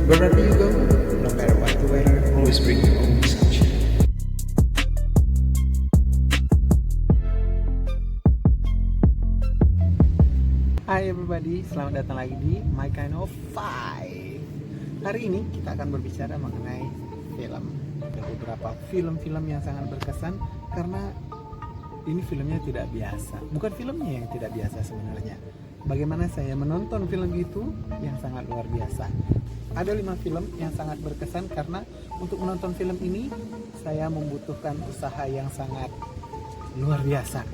Wherever you go, no matter what the weather, always bring your own sunshine. Hai everybody, selamat datang lagi di My Kind of Five. Hari ini kita akan berbicara mengenai film. Ada beberapa film-film yang sangat berkesan karena ini filmnya tidak biasa. Bukan filmnya yang tidak biasa sebenarnya. Bagaimana saya menonton film itu yang sangat luar biasa. Ada 5 film yang sangat berkesan karena untuk menonton film ini saya membutuhkan usaha yang sangat luar biasa.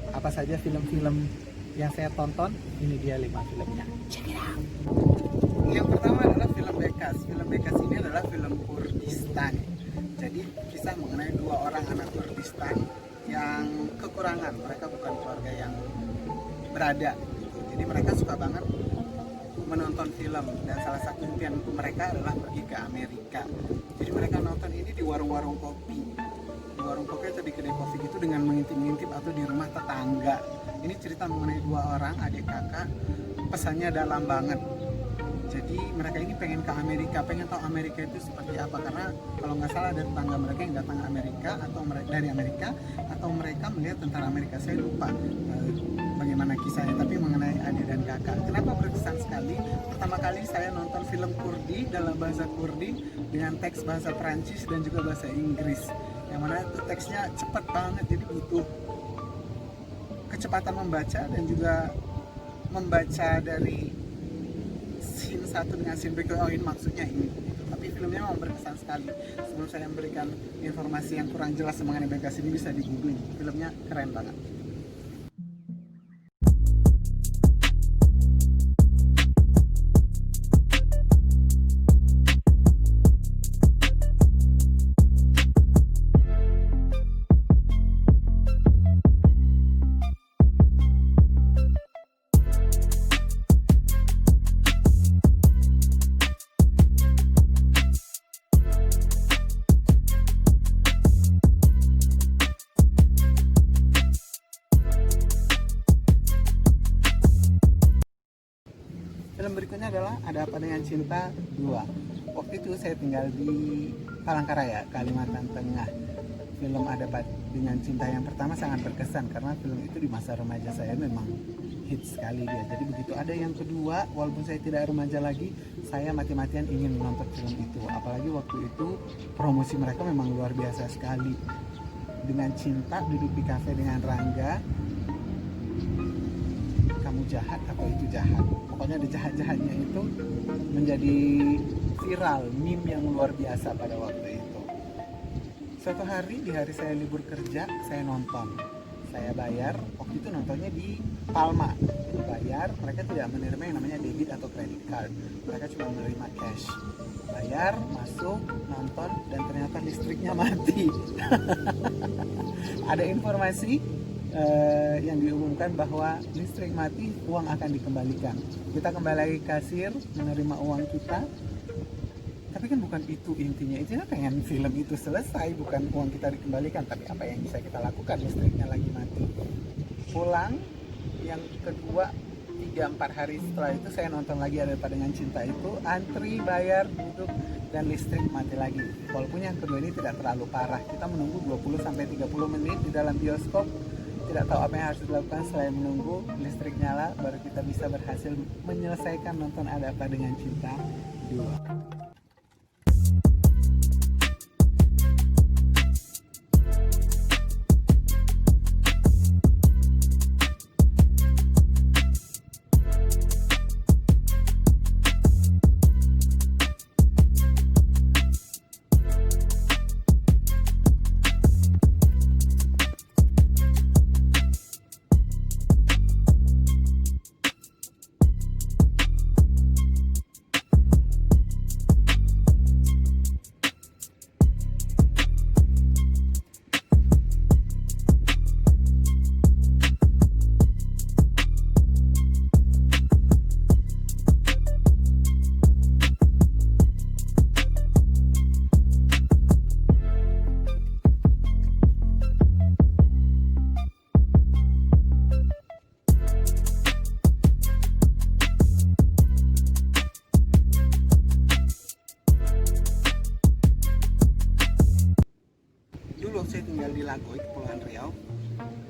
Apa saja film-film yang saya tonton? Ini dia 5 filmnya. Check it out. Yang pertama adalah film Bekas. Film Bekas ini adalah film Kurdistan. Jadi kisah mengenai 2 orang anak Kurdistan yang kekurangan. Mereka bukan keluarga yang berada gitu. Jadi mereka suka banget menonton film dan salah satu impian mereka adalah pergi ke Amerika. Jadi mereka nonton ini di warung-warung kopi. Di warung kopi atau di kedai kopi gitu dengan mengintip-ngintip atau di rumah tetangga. Ini cerita mengenai 2 orang adik kakak, pesannya dalam banget. Jadi mereka ini pengen ke Amerika, pengen tahu Amerika itu seperti apa, karena kalau nggak salah ada tetangga mereka yang datang ke Amerika atau dari Amerika atau mereka melihat tentara Amerika. Saya lupa bagaimana kisahnya, tapi mengenai adik dan kakak. Kenapa berkesan sekali? Pertama kali saya nonton film Kurdi dalam bahasa Kurdi dengan teks bahasa Perancis dan juga bahasa Inggris. Yang mana itu teksnya cepat banget, jadi butuh kecepatan membaca dan juga membaca dari scene satu dengan scene berikut. Oh, ini maksudnya ini. Tapi filmnya memang berkesan sekali. Sebelum saya memberikan informasi yang kurang jelas mengenai Bekas ini, bisa di-googling. Filmnya keren banget. Film berikutnya adalah Ada Apa Dengan Cinta 2. Waktu itu saya tinggal di Palangkaraya, Kalimantan Tengah. Film Ada Apa Dengan Cinta yang pertama sangat berkesan karena film itu di masa remaja saya memang hits sekali dia. Jadi begitu ada yang kedua, walaupun saya tidak remaja lagi, saya mati-matian ingin menonton film itu. Apalagi waktu itu promosi mereka memang luar biasa sekali. Dengan Cinta, duduk di kafe dengan Rangga, kamu jahat atau itu jahat, pokoknya ada jahat-jahatnya itu menjadi viral, meme yang luar biasa pada waktu itu. Suatu hari, di hari saya libur kerja, saya nonton, saya bayar. Waktu itu nontonnya di Palma, bayar. Mereka tidak menerima yang namanya debit atau credit card, mereka cuma menerima cash. Bayar, masuk, nonton, dan ternyata listriknya mati. Ada informasi yang diumumkan bahwa listrik mati, uang akan dikembalikan. Kita kembali lagi ke kasir, menerima uang kita. Tapi kan bukan itu intinya. Intinya pengen film itu selesai, bukan uang kita dikembalikan. Tapi apa yang bisa kita lakukan, listriknya lagi mati. Pulang, yang kedua 3-4 hari setelah itu saya nonton lagi Ada Apa Dengan Cinta itu, antri, bayar, duduk, dan listrik mati lagi. Walaupun yang kedua ini tidak terlalu parah. Kita menunggu 20-30 menit di dalam bioskop. Tidak tahu apa yang harus dilakukan selain menunggu listrik nyala, baru kita bisa berhasil menyelesaikan nonton Ada Apa Dengan Cinta 2.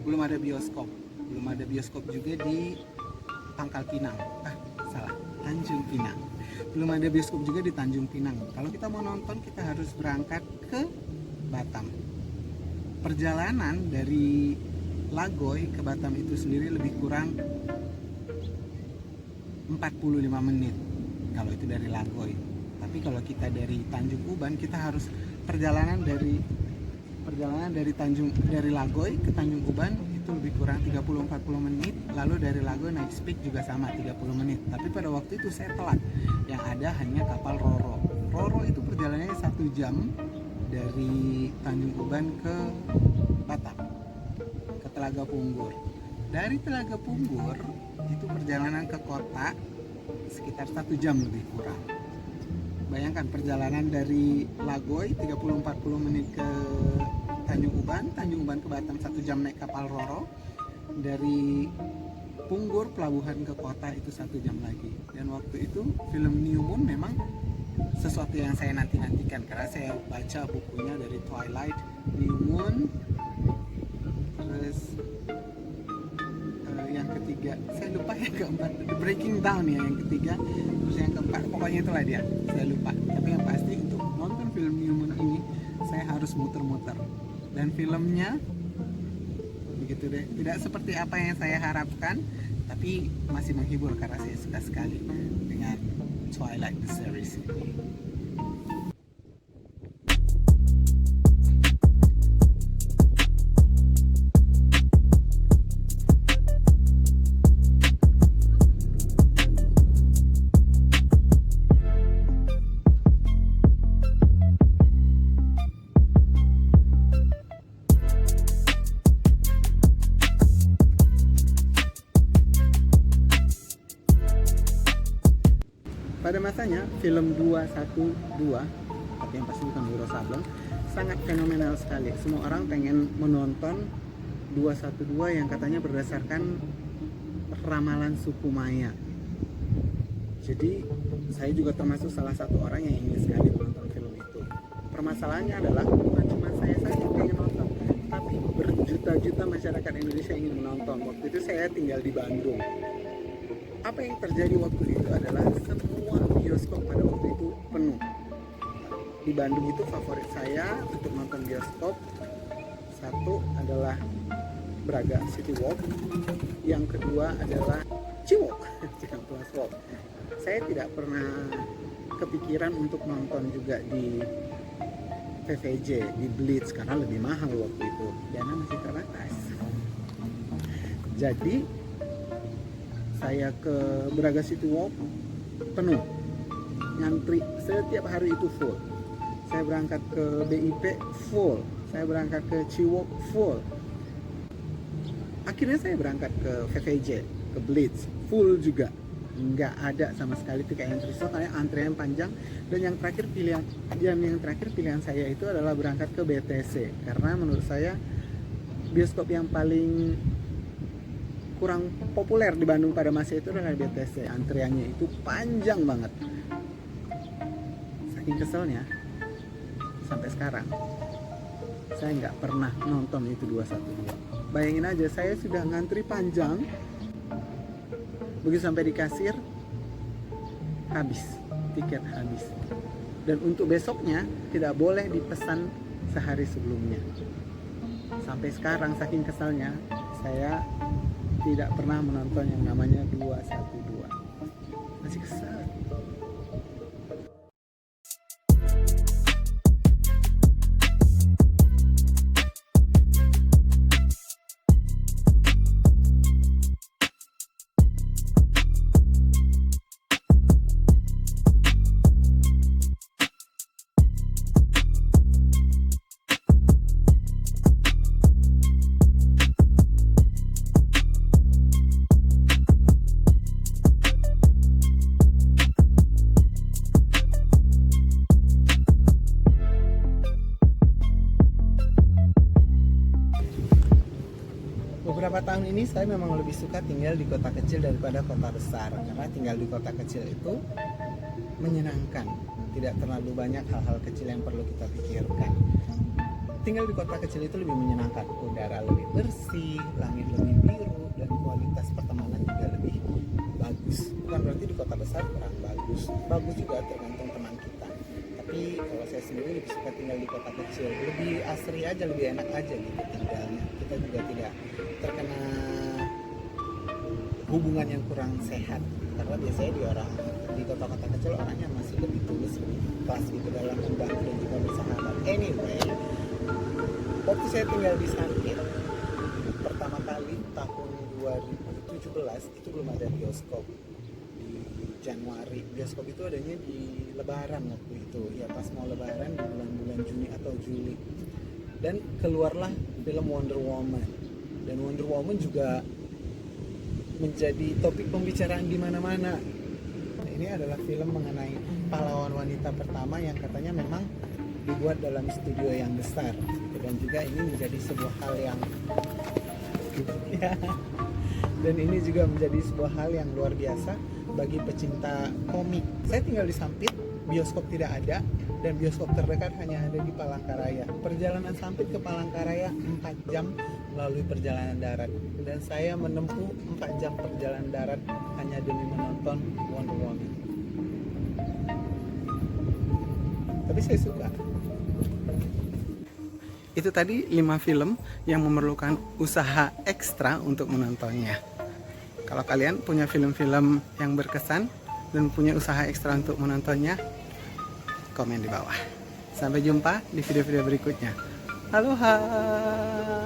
belum ada bioskop. Belum ada bioskop juga di Pangkal Pinang. Salah, Tanjung Pinang. Belum ada bioskop juga di Tanjung Pinang. Kalau kita mau nonton, kita harus berangkat ke Batam. Perjalanan dari Lagoy ke Batam itu sendiri lebih kurang 45 menit kalau itu dari Lagoy. Tapi kalau kita dari Tanjung Uban, kita harus perjalanan dari Lagoy ke Tanjung Uban itu lebih kurang 30-40 menit. Lalu dari Lagoy naik speed juga sama 30 menit. Tapi pada waktu itu saya telat. Yang ada hanya kapal Roro. Roro itu perjalanannya 1 jam dari Tanjung Uban ke Batam, ke Telaga Punggur. Dari Telaga Punggur itu perjalanan ke kota sekitar 1 jam lebih kurang. Bayangkan perjalanan dari Lagoy 30-40 menit ke Tanjung Uban ke Batam 1 jam naik kapal Roro. Dari Punggur pelabuhan ke kota itu 1 jam lagi. Dan waktu itu film New Moon memang sesuatu yang saya nanti-nantikan karena saya baca bukunya dari Twilight, New Moon, terus yang ketiga saya lupa, yang keempat The Breaking Down ya yang ketiga, terus yang keempat pokoknya itulah dia, saya lupa. Tapi yang pasti untuk nonton film New Moon ini saya harus muter-muter, dan filmnya begitu deh, tidak seperti apa yang saya harapkan, tapi masih menghibur karena saya suka sekali dengan Twilight the series ini. Pada masanya film 212, tapi yang pasti bukan Wiro Sableng, sangat fenomenal sekali. Semua orang pengen menonton 212 yang katanya berdasarkan ramalan suku Maya. Jadi saya juga termasuk salah satu orang yang ingin sekali menonton film itu. Permasalahannya adalah bukan cuma saya saja yang ingin nonton, tapi berjuta-juta masyarakat Indonesia ingin menonton. Waktu itu saya tinggal di Bandung. Apa yang terjadi waktu itu adalah semua bioskop pada waktu itu penuh. Di Bandung itu favorit saya untuk nonton bioskop, satu adalah Braga City Walk, yang kedua adalah Ciwok, Cikampelas Walk. Saya tidak pernah kepikiran untuk nonton juga di PVJ, di Blitz, karena lebih mahal waktu itu, dana masih terbatas. Jadi saya ke Braga City Walk penuh, ngantri setiap hari itu full. Saya berangkat ke BIP full, saya berangkat ke Ciwok full. Akhirnya saya berangkat ke VVJ, ke Blitz full juga, nggak ada sama sekali tiket yang tersisa karena antrian panjang. Dan yang terakhir pilihan saya itu adalah berangkat ke BTC, karena menurut saya bioskop yang paling kurang populer di Bandung pada masa itu adalah BTC. Antriannya itu panjang banget. Saking keselnya, sampai sekarang saya nggak pernah nonton itu 212. Bayangin aja, saya sudah ngantri panjang, begitu sampai di kasir habis, tiket habis. Dan untuk besoknya tidak boleh dipesan sehari sebelumnya. Sampai sekarang saking kesalnya saya tidak pernah menonton yang namanya 212. Masih kesal. Beberapa tahun ini saya memang lebih suka tinggal di kota kecil daripada kota besar, karena tinggal di kota kecil itu menyenangkan, tidak terlalu banyak hal-hal kecil yang perlu kita pikirkan. tinggal di kota kecil itu lebih menyenangkan, udara lebih bersih, langit lebih biru, dan kualitas pertemanan juga lebih bagus. Bukan berarti di kota besar kurang bagus, bagus juga tergantung teman kita. Tapi kalau saya sendiri lebih suka tinggal di kota kecil, lebih asri aja, lebih enak aja gitu tinggalnya. Kita juga tidak terkena hubungan yang kurang sehat, karena biasanya di kota-kota kecil orangnya masih lebih tulus, lebih ikhlas gitu dalam membantu dan juga bersahabat. Anyway, waktu saya tinggal di Sampit pertama kali tahun 2017 itu belum ada bioskop. Di Januari, bioskop itu adanya di Lebaran waktu itu, ya pas mau Lebaran di bulan-bulan Juni atau Juli, dan keluarlah film Wonder Woman. Dan Wonder Woman juga menjadi topik pembicaraan di mana-mana. Ini adalah film mengenai pahlawan wanita pertama yang katanya memang dibuat dalam studio yang besar, dan juga ini menjadi sebuah hal yang ya, dan ini juga menjadi sebuah hal yang luar biasa bagi pecinta komik. Saya tinggal di Sampit, bioskop tidak ada, dan bioskop terdekat hanya ada di Palangkaraya. Perjalanan Sampit ke Palangkaraya 4 jam melalui perjalanan darat, dan saya menempuh 4 jam perjalanan darat hanya demi menonton Wonder Woman. Tapi saya suka. Itu tadi 5 film yang memerlukan usaha ekstra untuk menontonnya. Kalau kalian punya film-film yang berkesan dan punya usaha ekstra untuk menontonnya, komen di bawah. Sampai jumpa di video-video berikutnya. Aloha.